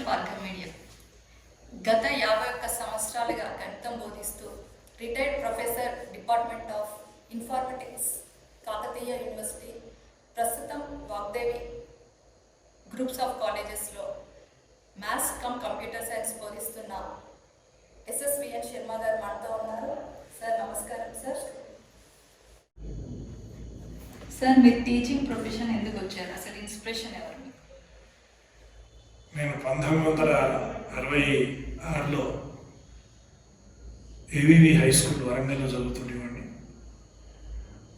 Falcon media. గత 51 సంవత్సరాలుగా గణితం బోధిస్తూ retired professor department of informatics Kakatiya university, ప్రస్తుతం వాగ్దేవి గ్రూప్స్ ఆఫ్ కాలేజెస్లో మ్యాథ్స్ కంప్యూటర్ సైన్స్ బోధిస్తున్న ఎస్ఎస్విఎన్ శర్మ గారు మనతో ఉన్నారు. సార్ నమస్కారం. సార్ మీరు టీచింగ్ ప్రొఫెషన్ ఎందుకు వచ్చారు? అసలు ఇన్స్పిరేషన్ ఎవరు? నేను 1966లో ఏవివి హై స్కూల్ వరంగల్లో చదువుతుండేవాడిని.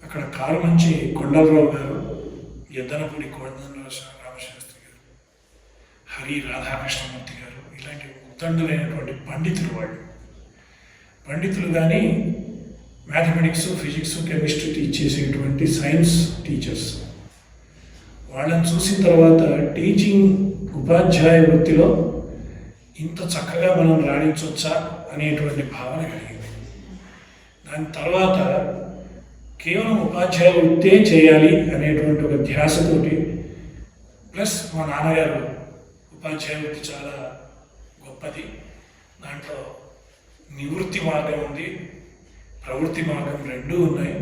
అక్కడ కారు నుంచి కొండలరావు గారు, ఎద్దనపూడి రామశాస్త్రి గారు, హరి రాధాకృష్ణమూర్తి గారు ఇలాంటి ఉత్తండులైనటువంటి పండితులు కానీ మ్యాథమెటిక్స్, ఫిజిక్స్, కెమిస్ట్రీ టీచ్ చేసేటువంటి సైన్స్ టీచర్స్. వాళ్ళని చూసిన తర్వాత టీచింగ్ ఉపాధ్యాయ వృత్తిలో ఇంత చక్కగా మనం రాణించవచ్చా అనేటువంటి భావన కలిగింది. దాని తర్వాత కేవలం ఉపాధ్యాయ వృత్తే చేయాలి అనేటువంటి ఒక ధ్యాసతోటి, ప్లస్ మా నాన్నగారు ఉపాధ్యాయ వృత్తి చాలా గొప్పది, దాంట్లో నివృత్తి మార్గం ఉంది, ప్రవృత్తి మార్గం రెండూ ఉన్నాయి,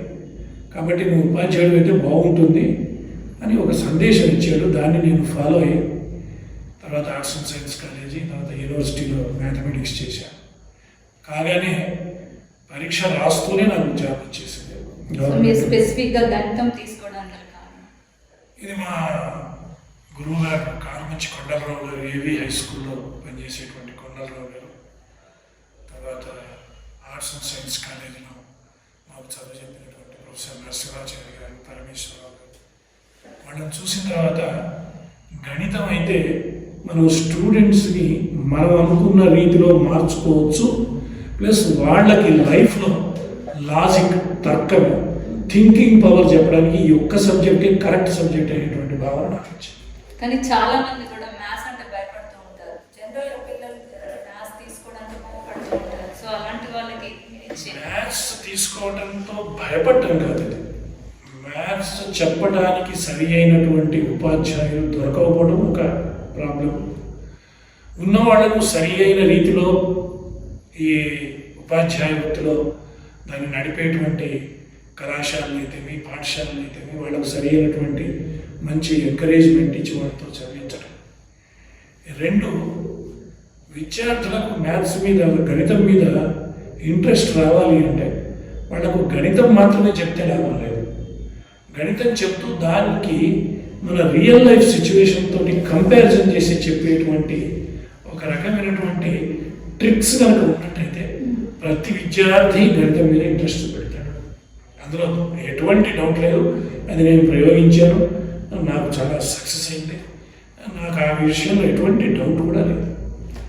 కాబట్టి నువ్వు ఉపాధ్యాయుడు అయితే బాగుంటుంది అని ఒక సందేశం ఇచ్చాడు. దాన్ని నేను ఫాలో అయ్యి తర్వాత ఆర్ట్స్ అండ్ సైన్స్ కాలేజీ, తర్వాత యూనివర్సిటీలో మ్యాథమెటిక్స్ చేశాను. కాగానే పరీక్ష రాస్తూనే నాకు జాబ్ వచ్చేసింది. స్పెసిఫిక్గా గణితం తీసుకోవడానికి ఇది మా గురువు గారు కారుమంచి కొండలరావు గారు, ఏవి హై స్కూల్లో పనిచేసేటువంటి కొండలరావు గారు, తర్వాత ఆర్ట్స్ అండ్ సైన్స్ కాలేజీలో మాకు చదువు చెప్పినటువంటి ప్రొఫెసర్ నరసింహాచార్య గారు, పరమేశ్వరరావు గారు, వాళ్ళని చూసిన తర్వాత గణితం అయితే మనం స్టూడెంట్స్ని మనం అనుకున్న రీతిలో మార్చుకోవచ్చు, ప్లస్ వాళ్ళకి లైఫ్లో లాజిక్, తర్కం, థింకింగ్ పవర్ చెప్పడానికి ఈ ఒక్క సబ్జెక్టే కరెక్ట్ సబ్జెక్ట్ అనేటువంటి భావన నాకు వచ్చింది. కానీ చాలా మంది కూడా మ్యాథ్స్ అంటే భయపడుతూ ఉంటారు. జనరల్గా పిల్లలు మ్యాథ్స్ తీసుకోవడానికి భయపడుతూ ఉంటారు. సో అలాంటి వాళ్ళకి మ్యాథ్స్ తీసుకోవడంతో భయపడటం కాదు, ఇది మ్యాథ్స్ చెప్పడానికి సరి అయినటువంటి ఉపాధ్యాయులు దొరకకపోవడం ఒక ప్రాబ్లం. ఉన్న వాళ్ళకు సరి అయిన రీతిలో ఈ ఉపాధ్యాయ వృత్తిలో దాన్ని నడిపేటువంటి కళాశాలలు అయితేమి, పాఠశాలలు అయితేమి వాళ్ళకు సరి అయినటువంటి మంచి ఎంకరేజ్మెంట్ ఇచ్చి వాళ్ళతో చదివించడం. రెండు, విద్యార్థులకు మ్యాథ్స్ మీద, గణితం మీద ఇంట్రెస్ట్ రావాలి అంటే వాళ్ళకు గణితం మాత్రమే చెప్తే లాభం లేదు. గణితం చెప్తూ దానికి మన రియల్ లైఫ్ సిచ్యువేషన్ తోటి కంపారిజన్ చేసి చెప్పేటువంటి ఒక రకమైనటువంటి ట్రిక్స్ కనుక ఉన్నట్టయితే ప్రతి విద్యార్థి గణితం మీద ఇంట్రెస్ట్ పెడతాడు. అందులో ఎటువంటి డౌట్ లేదు. అది నేను ప్రయోగించాను, నాకు చాలా సక్సెస్ అయింది. నాకు ఆ విషయంలో ఎటువంటి డౌట్ కూడా లేదు.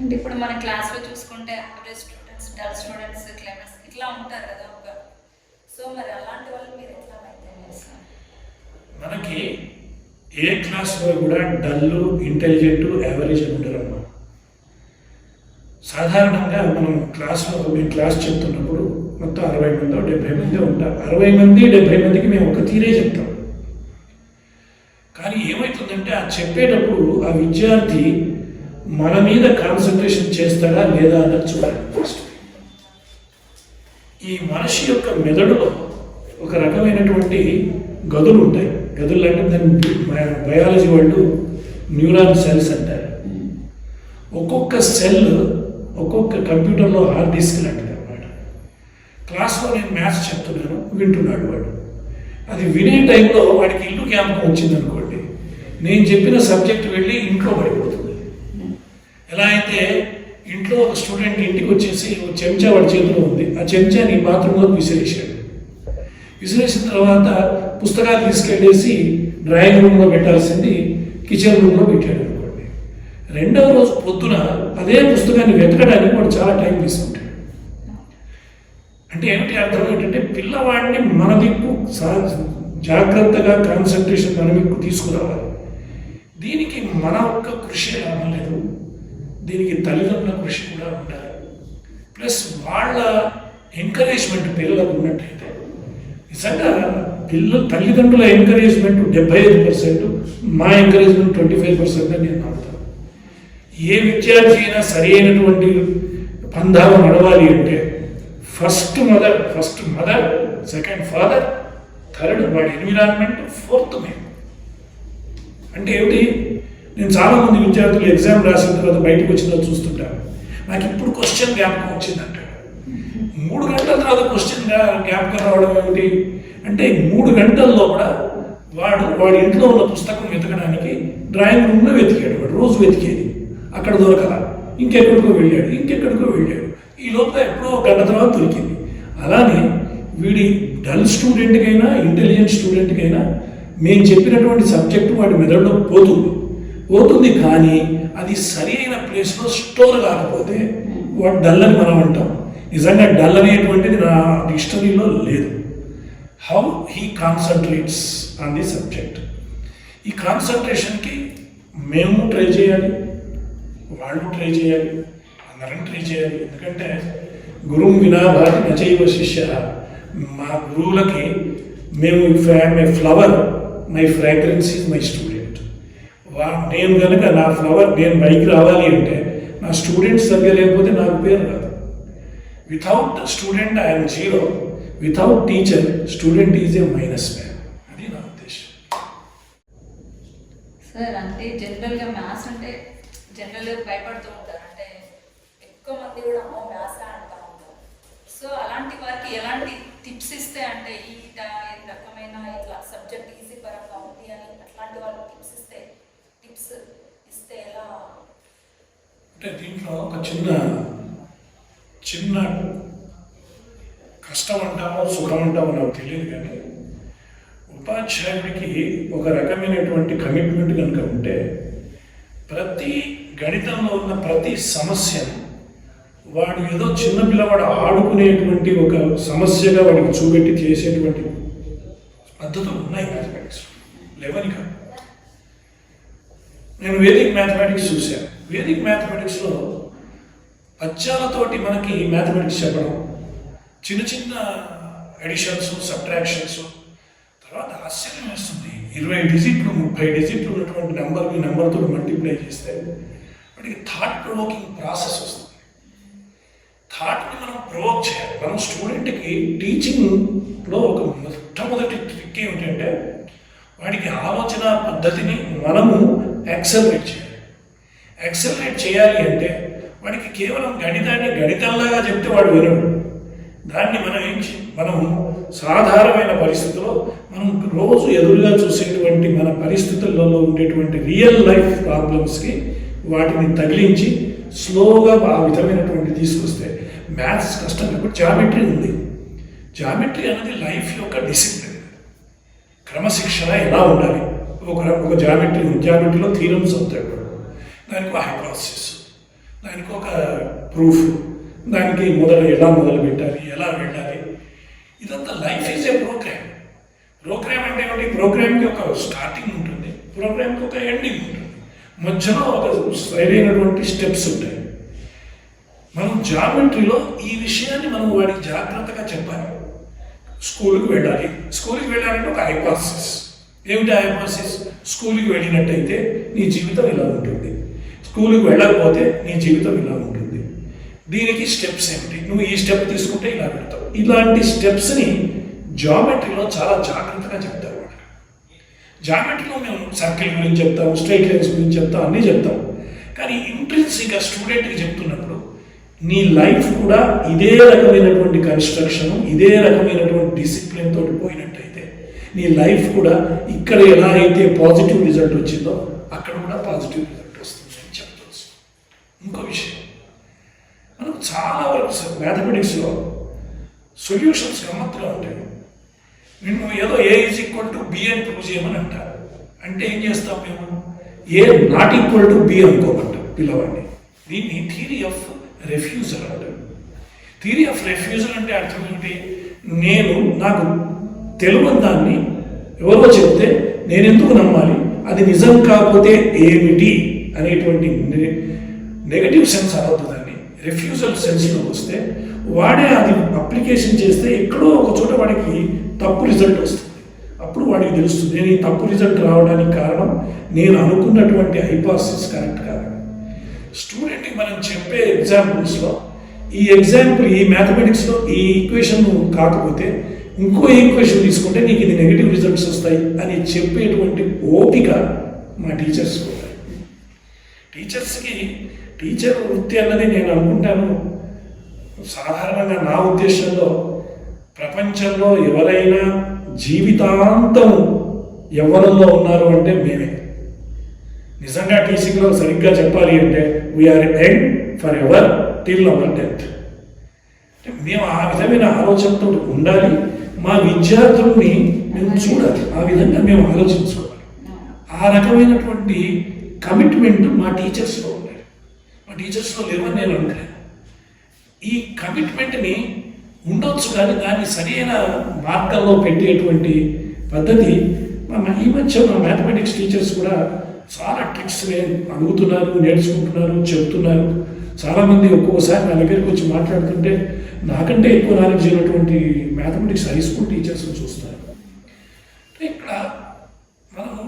అంటే ఇప్పుడు మన క్లాస్లో చూసుకుంటే average students, dull students, clevers ఇట్లా ఉంటారు కదా. సో మరి అలాంటి వాళ్ళు మీరు ఎట్లా మెయింటైన్ చేస్తారు? మనకి ఏ క్లాస్లో కూడా డల్, ఇంటెలిజెంట్, యావరేజ్ అని ఉంటారు అన్నమాట. సాధారణంగా మనం క్లాస్లో, మేము క్లాస్ చెప్తున్నప్పుడు మొత్తం 60 మందో 70 మంది ఉంటారు. 60 మంది 70 మందికి మేము ఒక తీరే చెప్తాం. కానీ ఏమవుతుందంటే ఆ చెప్పేటప్పుడు ఆ విద్యార్థి మన మీద కాన్సన్ట్రేషన్ చేస్తాడా లేదా అన్నది చూడాలి. ఫస్ట్ ఈ మనిషి యొక్క మెదడులో ఒక రకమైనటువంటి గదులు ఉంటాయి. గదులు అంటే దాన్ని బయాలజీ వాళ్ళు న్యూరాన్ సెల్స్ అంటారు. ఒక్కొక్క సెల్ ఒక్కొక్క కంప్యూటర్లో హార్డ్ డిస్క్ లాంటిది అనమాట. క్లాస్లో నేను మ్యాథ్స్ చెప్తున్నాను, వింటున్నాడు వాడు. అది వినే టైంలో వాడికి ఇల్లు జ్ఞాపకం వచ్చింది అనుకోండి, నేను చెప్పిన సబ్జెక్ట్ వెళ్ళి ఇంట్లో పడిపోతుంది. ఎలా అయితే ఇంట్లో ఒక స్టూడెంట్ ఇంటికి వచ్చేసి ఒక చెంచా వాడి చేతిలో ఉంది, ఆ చెంచాని బాత్రూంలో విసిరేసాడు. విసిరేసిన తర్వాత పుస్తకాలు తీసుకెళ్ళేసి డ్రాయింగ్ రూమ్లో పెట్టాల్సింది కిచెన్ రూమ్లో పెట్టాడు అనుకోండి. రెండవ రోజు పొద్దున అదే పుస్తకాన్ని వెతకడానికి వాడు చాలా టైం తీసుకుంటాడు. అంటే ఏమిటి అర్థం ఏంటంటే పిల్లవాడిని మన దిక్కు జాగ్రత్తగా కాన్సన్ట్రేషన్ మన దిక్కు తీసుకురావాలి. దీనికి మన ఒక్క కృషి రాలేదు, దీనికి తల్లిదండ్రుల కృషి కూడా ఉండాలి. ప్లస్ వాళ్ళ ఎంకరేజ్మెంట్ పిల్లలకు ఉన్నట్టయితే నిజంగా తల్లిదండ్రుల ఎంకరేజ్మెంట్ 75%, మా ఎంకరేజ్మెంట్ 25% అని నేను నమ్ముతాను. ఈ ఏ విద్యార్థి అయినా సరి అయినటువంటి పంధాలు నడవాలి అంటే first mother, second father, third వాడి ఎన్విరాన్మెంట్, ఫోర్త్ మేము. అంటే ఏమిటి, నేను చాలామంది విద్యార్థులు ఎగ్జామ్ రాసిన తర్వాత బయటకు వచ్చిన తర్వాత చూస్తుంటాను, నాకు ఇప్పుడు క్వశ్చన్ జ్ఞాపకం వచ్చిందంట. 3 గంటల తర్వాత క్వశ్చన్ జ్ఞాపకం రావడం ఏమిటి అంటే 3 గంటల్లో కూడా వాడి ఇంట్లో ఉన్న పుస్తకం వెతకడానికి డ్రాయింగ్ రూమ్లో వెతికాడు. వాడు రోజు వెతికేది, అక్కడ దొరకల, ఇంకెక్కడికో వెళ్ళాడు. ఈ లోపల ఎప్పుడో గంట తర్వాత దొరికింది. అలానే వీడి డల్ స్టూడెంట్కైనా ఇంటెలిజెంట్ స్టూడెంట్కైనా మేము చెప్పినటువంటి సబ్జెక్టు వాడి మెదడులో పోతుంది, కానీ అది సరి అయిన ప్లేస్లో స్టోర్ కాకపోతే వాడు డల్ అని మనం అంటాం. నిజంగా డల్ అనేటువంటిది నా డిక్షనరీలో లేదు. How he concentrates on the subject. ఈ కాన్సన్ట్రేషన్కి మేము ట్రై చేయాలి, వాళ్ళు ట్రై చేయాలి, అందరం ట్రై చేయాలి. ఎందుకంటే గురువు వినాభాతి నచైవ శిష్య. మా గురువులకి మేము a flower, my fragrance is my student. నేను కనుక నా ఫ్లవర్ నేను పైకి రావాలి అంటే నా స్టూడెంట్స్ సరిగ్గా లేకపోతే నాకు పేరు రాదు. Without student I'm zero, without teacher student is a minus man. అది నా ఉద్దేశం. సార్ అంటే జనరల్గా మ్యాథ్స్ అంటే జనరల్గా భయపడుతూ ఉంటారు, అంటే ఎక్కువ మంది కూడా అమ్మో మ్యాథ్స్ అంటూ ఉంటారు. సో అలాంటి వారికి ఎలాంటి టిప్స్ ఇస్తే అంటే ఈ రకమైన ఇట్లా సబ్జెక్ట్ ఈజీ పరంగా ఉంది అని అట్లాంటి వాళ్ళకి టిప్స్ ఇస్తే ఎలా? అంటే దీంట్లో ఒక చిన్న కష్టం అంటామో సుఖం అంటామో నాకు తెలియదు, కానీ ఉపాధ్యాయుడికి ఒక రకమైనటువంటి కమిట్మెంట్ కనుక ఉంటే ప్రతి గణితంలో ఉన్న ప్రతి సమస్యను వాడు ఏదో చిన్న పిల్లవాడు ఆడుకునేటువంటి ఒక సమస్యగా వాడికి చూపెట్టి చేసేటువంటి పద్ధతులు ఉన్నాయి మ్యాథమెటిక్స్. లేవని కాదు. నేను వేదిక్ మ్యాథమెటిక్స్ చూశాను. వేదిక్ మ్యాథమెటిక్స్లో పద్యాలతోటి మనకి మ్యాథమెటిక్స్ చెప్పడం, చిన్న అడిషన్స్, సబ్ట్రాక్షన్స్, తర్వాత ఆశ్చర్యం వేస్తుంది. 20 డిజిట్లు 30 డిజిట్లు ఉన్నటువంటి నెంబర్తో మల్టిప్లై చేస్తే వాటికి థాట్ ప్రొవోకింగ్ ప్రాసెస్ వస్తుంది. థాట్ని మనం ప్రొవోక్ చేయాలి. మనం స్టూడెంట్కి టీచింగ్లో ఒక మొట్టమొదటి ట్రిక్ ఏమిటంటే వాడికి ఆలోచన పద్ధతిని మనము యాక్సెలరేట్ చేయాలి అంటే వాడికి కేవలం గణితాన్ని గణితంలాగా చెప్తే వాడు వినడు. దాన్ని మనం సాధారణమైన పరిస్థితుల్లో మనం రోజు ఎదురుగా చూసేటువంటి మన పరిస్థితులలో ఉండేటువంటి రియల్ లైఫ్ ప్రాబ్లమ్స్కి వాటిని తగిలించి స్లోగా ఆ విధమైనటువంటి తీసుకొస్తే మ్యాథ్స్ కష్టం. ఇప్పుడు జామెట్రీ ఉంది. జామెట్రీ అనేది లైఫ్ యొక్క డిసిప్లిన్, క్రమశిక్షణ ఎలా ఉండాలి. ఒక జామెట్రీలో థీరమ్స్ అవుతాయి, దానికి ఒక హైపోథసిస్, దానికి ఒక ప్రూఫ్, దానికి ఎలా మొదలు పెట్టాలి, ఎలా వెళ్ళాలి. ఇదంతా లైఫ్ ఈజ్ ఏ ప్రోగ్రామ్ అంటే ఏమిటి? ప్రోగ్రామ్కి ఒక స్టార్టింగ్ ఉంటుంది, ప్రోగ్రామ్కి ఒక ఎండింగ్ ఉంటుంది, మధ్యలో ఒక సరైనటువంటి స్టెప్స్ ఉంటాయి. మనం జామెట్రీలో ఈ విషయాన్ని మనం వాడికి జాగ్రత్తగా చెప్పాలి. స్కూల్కి వెళ్ళాలంటే ఒక హైపోథసిస్. ఏమిటి హైపోథసిస్? స్కూల్కి వెళ్ళినట్టయితే నీ జీవితం ఇలా ఉంటుంది, స్కూల్కి వెళ్ళకపోతే నీ జీవితం ఇలా ఉంటుంది. దీనికి స్టెప్స్ ఏమిటి? నువ్వు ఈ స్టెప్ తీసుకుంటే ఇలా పెడతావు. ఇలాంటి స్టెప్స్ని జామెట్రీలో చాలా జాగ్రత్తగా చెప్తారు. జామెట్రీలో మేము సర్కిల్ గురించి చెప్తాం, స్ట్రైట్ లైన్స్ గురించి చెప్తాం, అన్నీ చెప్తాం. కానీ ఇంట్రెన్సిక్గా స్టూడెంట్కి చెప్తున్నప్పుడు నీ లైఫ్ కూడా ఇదే రకమైనటువంటి కన్స్ట్రక్షన్, ఇదే రకమైనటువంటి డిసిప్లిన్ తోటి పోయినట్టయితే నీ లైఫ్ కూడా ఇక్కడ ఎలా అయితే పాజిటివ్ రిజల్ట్ వచ్చిందో అక్కడ కూడా పాజిటివ్ రిజల్ట్ వస్తుంది అని చెప్పవచ్చు. ఇంకో విషయం, మనం చాలా వరకు మ్యాథమెటిక్స్లో సొల్యూషన్స్ గమ్మత్తుగా ఉంటాయి. నేను ఏదో A = B అని ప్రూవ్ చేయమని అంటారు. అంటే ఏం చేస్తాం మేము? A ≠ B అనుకోమంటాం పిల్లవాడిని. దీన్ని థియరీ ఆఫ్ రెఫ్యూజల్ అంటారు. థియరీ ఆఫ్ రెఫ్యూజల్ అంటే అర్థం ఏమిటి? నాకు తెలియని దాన్ని ఎవరో చెప్తే నేను ఎందుకు నమ్మాలి, అది నిజం కాకపోతే ఏమిటి అనేటువంటి నెగటివ్ సెన్స్ అనవద్దు. దాన్ని రెఫ్యూజల్ సెన్స్లో వస్తే వాడే అది అప్లికేషన్ చేస్తే ఎక్కడో ఒక చోట వాడికి తప్పు రిజల్ట్ వస్తుంది. అప్పుడు వాడికి తెలుస్తుంది నేను ఈ తప్పు రిజల్ట్ రావడానికి కారణం నేను అనుకున్నటువంటి హైపోథసిస్ కరెక్ట్ కాదు. స్టూడెంట్కి మనం చెప్పే ఎగ్జాంపుల్స్లో ఈ ఎగ్జాంపుల్ ఈ మ్యాథమెటిక్స్లో ఈ ఈక్వేషన్ కాకపోతే ఇంకో ఈక్వేషన్ తీసుకుంటే నీకు ఇది నెగిటివ్ రిజల్ట్స్ వస్తాయి అని చెప్పేటువంటి ఓపిక మా టీచర్స్కి ఉంటాయి. టీచర్స్కి టీచర్ వృత్తి అన్నది నేను అనుకుంటాను సాధారణంగా నా ఉద్దేశంలో ప్రపంచంలో ఎవరైనా జీవితాంతం యవ్వనంలో ఉన్నారు అంటే మేమే. నిజంగా టీచింగ్లో సరిగ్గా చెప్పాలి అంటే we are young for ever till our death. మేము ఆ విధమైన ఆలోచనతో ఉండాలి. మా విద్యార్థుల్ని మేము చూడాలి, ఆ విధంగా మేము ఆలోచించుకోవాలి. ఆ రకమైనటువంటి కమిట్మెంట్ మా టీచర్స్లో ఉండాలి. మా టీచర్స్లో లేవని నేను అనుకున్నాను. ఈ కమిట్మెంట్ని ఉండొచ్చు కానీ దాన్ని సరైన మార్గంలో పెట్టేటువంటి పద్ధతి ఈ మధ్య మా మ్యాథమెటిక్స్ టీచర్స్ కూడా చాలా ట్రిక్స్ అడుగుతున్నారు, నేర్చుకుంటున్నారు, చెబుతున్నారు. చాలామంది ఒక్కొక్కసారి నా దగ్గరికి వచ్చి మాట్లాడుతుంటే నాకంటే ఎక్కువ నాలెడ్జ్ అయినటువంటి మ్యాథమెటిక్స్ హై స్కూల్ టీచర్స్ని చూస్తారు. ఇక్కడ మనము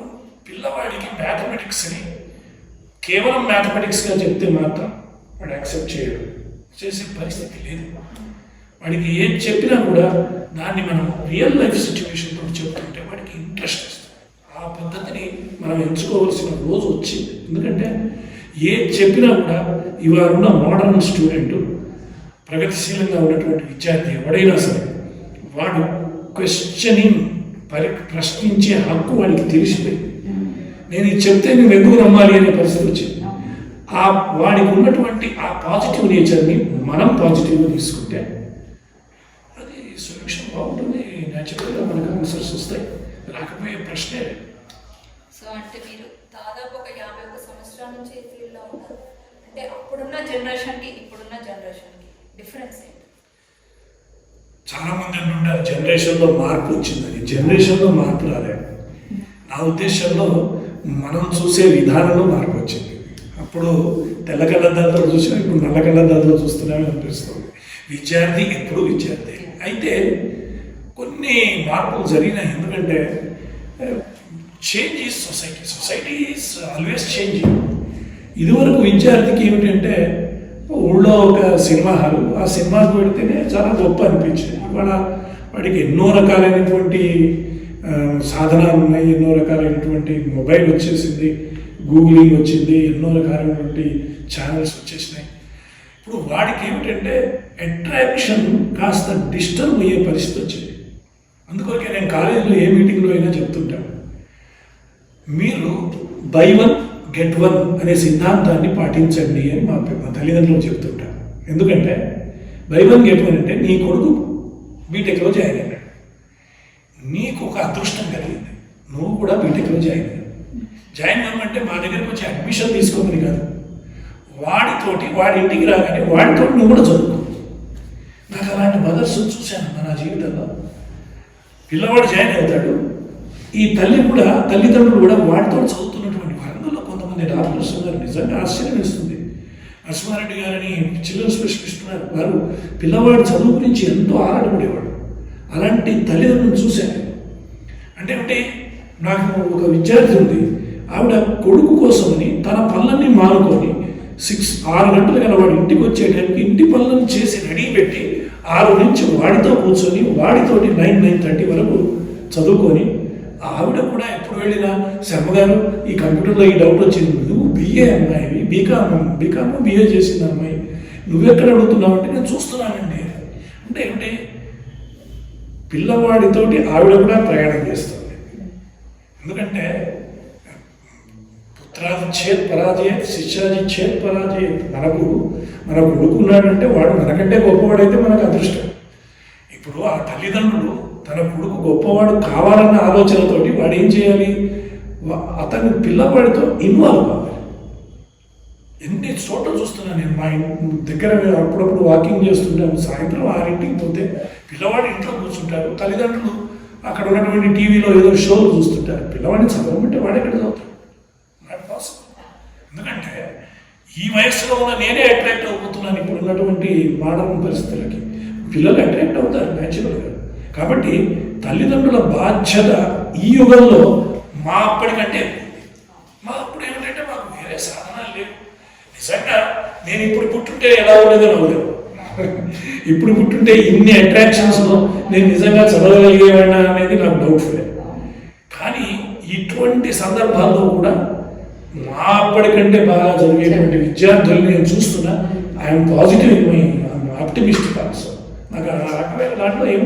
పిల్లవాడికి మ్యాథమెటిక్స్ని కేవలం మ్యాథమెటిక్స్గా చెప్తే మాత్రం వాడు యాక్సెప్ట్ చేయడు, చేసే పరిస్థితి లేదు. వాడికి ఏం చెప్పినా కూడా దాన్ని మనం రియల్ లైఫ్ సిచ్యువేషన్తో చెప్తుంటే వాడికి ఇంట్రెస్ట్ వస్తుంది. ఆ పద్ధతిని మనం ఎంచుకోవాల్సిన రోజు వచ్చింది. ఎందుకంటే ఏం చెప్పినా కూడా ఇవాళ ఉన్న మోడర్న్ స్టూడెంట్, ప్రగతిశీలంగా ఉన్నటువంటి విద్యార్థి ఎవడైనా సరే వాడు క్వశ్చనింగ్ ప్రశ్నించే హక్కు వాడికి తెలిసిపోయింది. నేను ఇది చెప్తే నువ్వు ఎందుకు నమ్మాలి అనే పరిస్థితి వచ్చింది. ఆ వాడికి ఉన్నటువంటి ఆ పాజిటివ్ నేచర్ని మనం పాజిటివ్గా తీసుకుంటే అది సొల్యూషన్ బాగుంటుంది. న్యాచురల్గా మనకు ఆన్సర్స్ వస్తాయి, రాకపోయే ప్రశ్నే. సో అంటే మీరు దాదాపు ఒక 51 సంవత్సరాల నుంచి ఈ ఫీల్డ్లో ఉన్నారు. అంటే అప్పుడున్న జనరేషన్కి ఇప్పుడున్న జనరేషన్కి డిఫరెన్స్ ఏంటి? చాలా మంది అంటుంటారు జనరేషన్లో మార్పు వచ్చిందని. జనరేషన్లో మార్పు రాలేదు. నా ఉద్దేశంలో మనం చూసే విధానంలో మార్పు వచ్చింది. అప్పుడు తెల్ల కళ్ళద్దాలతో చూసినా ఇప్పుడు నల్ల కళ్ళద్దాలతో చూస్తున్నామని అనిపిస్తుంది. విద్యార్థి ఎప్పుడు విద్యార్థి. అయితే కొన్ని మార్పులు జరిగినాయి. ఎందుకంటే change is society, society is always changing. ఇదివరకు విద్యార్థికి ఏమిటంటే ఊళ్ళో ఒక సినిమా హాలు, ఆ సినిమాకు పెడితేనే చాలా గొప్ప అనిపించేది. వాడికి ఎన్నో రకాలైనటువంటి సాధనాలు ఉన్నాయి, ఎన్నో రకాలైనటువంటి మొబైల్ వచ్చేసింది, గూగులింగ్ వచ్చింది, ఎన్నో రకాలైనటువంటి ఛానల్స్ వచ్చేసినాయి. ఇప్పుడు వాడికి ఏమిటంటే అట్రాక్షన్ కాస్త డిస్టర్బ్ అయ్యే పరిస్థితి వచ్చింది. అందుకొరకే నేను కాలేజీలో ఏ మీటింగ్లో అయినా చెప్తుంటాను, మీరు బై 1 get 1 అనే సిద్ధాంతాన్ని పాటించండి అని మా తల్లిదండ్రులు చెప్తుంటారు. ఎందుకంటే బై 1 get 1 అంటే నీ కొడుకు బీటెక్లో జాయిన్ అయ్యాడు, నీకు ఒక అదృష్టం కలిగింది, నువ్వు కూడా బీటెక్లో జాయిన్ అయ్యావు. జాయిన్ అవ్వమంటే మా దగ్గరకు వచ్చి అడ్మిషన్ తీసుకోమని కాదు, వాడితోటి వాడి ఇంటికి రాగానే వాడితో నువ్వు కూడా చదువుకో. నాకు అలాంటి మదర్స్ చూశాను నా జీవితంలో. పిల్లవాడు జాయిన్ అవుతాడు, ఈ తల్లిదండ్రులు కూడా వాడితో చదువుతున్నటువంటి వరంగల్లో కొంతమంది డాక్టర్స్ ఉన్నారు. నిజంగా ఆశ్చర్యం వేస్తుంది. నరసింహారెడ్డి గారని చిల్డ్రన్ స్పెషలిస్ట్ ఉన్నారు, వారు పిల్లవాడి చదువు గురించి ఎంతో ఆరాటపడేవాడు. అలాంటి తల్లిదండ్రులను చూశాను. అంటే నాకు ఒక విద్యార్థి ఉంది, ఆవిడ కొడుకు కోసమని తన పనులన్నీ మానుకొని 6 గంటలు కల వాడు ఇంటికి వచ్చే టైంకి ఇంటి పనులను చేసి రెడీ పెట్టి 6 నుంచి వాడితో కూర్చొని వాడితోటి 9-9:30 వరకు చదువుకొని, ఆవిడ కూడా ఎప్పుడు వెళ్ళినా శర్మ గారు ఈ కంప్యూటర్లో ఈ డౌట్ వచ్చింది, నువ్వు BA అమ్మాయి, బీకామ్ BA చేసింది అమ్మాయి, నువ్వెక్కడ అడుగుతున్నావు అంటే నేను చూస్తున్నానండి. అంటే ఏమిటి, పిల్లవాడితోటి ఆవిడ కూడా ప్రయాణం చేస్తుంది. ఎందుకంటే పుత్రాది చేత్ పరాజయత్, శిష్యాది చేత్ పరాజయత్. మన కొడుకున్నాడంటే వాడు మనకంటే గొప్పవాడైతే మనకు అదృష్టం. ఇప్పుడు ఆ తల్లిదండ్రులు తన కొడుకు గొప్పవాడు కావాలన్న ఆలోచనతోటి వాడు ఏం చేయాలి, అతని పిల్లవాడితో ఇన్వాల్వ్ కావాలి. ఎన్ని చోట్ల చూస్తున్నాను నేను, మా దగ్గర అప్పుడప్పుడు వాకింగ్ చేస్తుంటాను, సాయంత్రం 6ంటికి పోతే పిల్లవాడు ఇంట్లో కూర్చుంటారు, తల్లిదండ్రులు అక్కడ ఉన్నటువంటి టీవీలో ఏదో షోలు చూస్తుంటారు. పిల్లవాడిని చదవమంటే వాడు ఎక్కడ చదువుతాడు? Not possible. ఎందుకంటే ఈ వయస్సులో ఉన్న నేనే అట్రాక్ట్ అవుతున్నాను ఇప్పుడు ఉన్నటువంటి మోడర్న్ పరిస్థితులకి. పిల్లలు అట్రాక్ట్ అవుతారు న్యాచురల్గా. కాబట్టి తల్లిదండ్రుల బాధ్యత ఈ యుగంలో మా అప్పటికంటే, మా అప్పుడు ఏమిటంటే మాకు వేరే సాధనాలు లేవు. నిజంగా నేను ఇప్పుడు పుట్టుంటే ఎలా ఉండేదో నవ్వలేదు. ఇప్పుడు పుట్టుంటే ఇన్ని అట్రాక్షన్స్లో నేను నిజంగా చదవగలిగేవాడినా అనేది నాకు డౌట్ఫుల్. కానీ ఇటువంటి సందర్భాల్లో కూడా మా అప్పటికంటే బాగా చదివేటువంటి విద్యార్థులు నేను చూస్తున్నా. I'm positive in my optimistic also. నాకు ఆ రకమైన దాంట్లో ఏం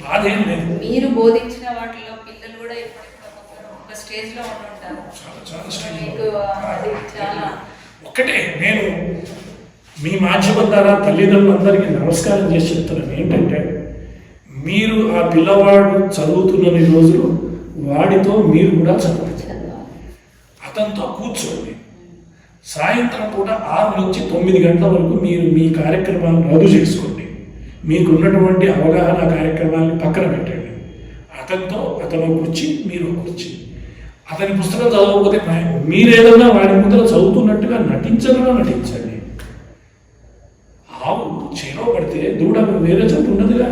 బాధ ఏం లేదు. మీరు బోధించిన వాటిలో పిల్లలు కూడా ఇప్పటికప్పుడు ఒక స్టేజ్లో ఉంటుంటారు. చాలా స్టేజ్ మీకు అది చాలా ఒక్కటే నేను మీ మాధ్యమం ద్వారా తల్లిదండ్రులందరికీ నమస్కారం చేసి చెప్తున్నాను ఏంటంటే, మీరు ఆ పిల్లవాడు చదువుతున్న రోజులు వాడితో మీరు కూడా చదవాలి. అతనితో కూర్చోండి. సాయంత్రం పూట 6 నుంచి 9 గంటల వరకు మీరు మీ కార్యక్రమాలను రద్దు చేసుకోండి. మీకున్నటువంటి అవగాహన కార్యక్రమాలను పక్కన పెట్టండి. అతను కూర్చి మీరు కూర్చి. అతని పుస్తకం చదవకపోతే మీరేదన్నా వాడి ముందర చదువుతున్నట్టుగా నటించండి. ఆవు చేలో పడితే దూడ వేరే చోటు ఉండదుగా.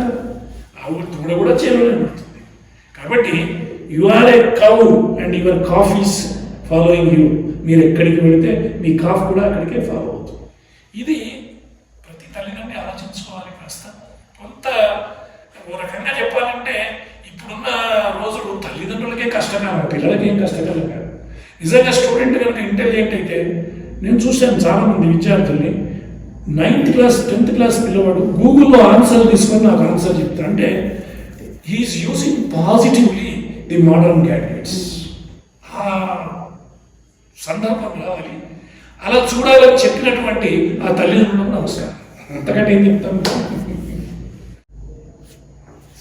ఆవు దూడ కూడా చేలోనే పడుతుంది. కాబట్టి you are a cow and your calf is following you. మీరు ఎక్కడికి వెళితే మీ కాఫ్ కూడా అక్కడికే ఫాలో అవుతుంది. ఇది ప్రతి తల్లిదండ్రులు ఆలోచించుకోవాలి. కాస్త కొంత ఓ రకంగా చెప్పాలంటే ఇప్పుడున్న రోజులు తల్లిదండ్రులకే కష్టకాలం, పిల్లలకి ఏం కష్టకాలం కాదు. నిజంగా స్టూడెంట్ కనుక ఇంటెలిజెంట్ అయితే నేను చూశాను చాలామంది విద్యార్థుల్ని 9th క్లాస్ 10th క్లాస్ పిల్లవాడు గూగుల్లో ఆన్సర్ తీసుకొని నాకు ఆన్సర్ చెప్తాను. అంటే he's using positively the modern gadgets. ఆ సందర్భం రావాలి. అలా చూడాలని చెప్పినటువంటి ఆ తల్లిదండ్రులకు నమస్కారం. అంతకంటే ఏం చెప్తాను.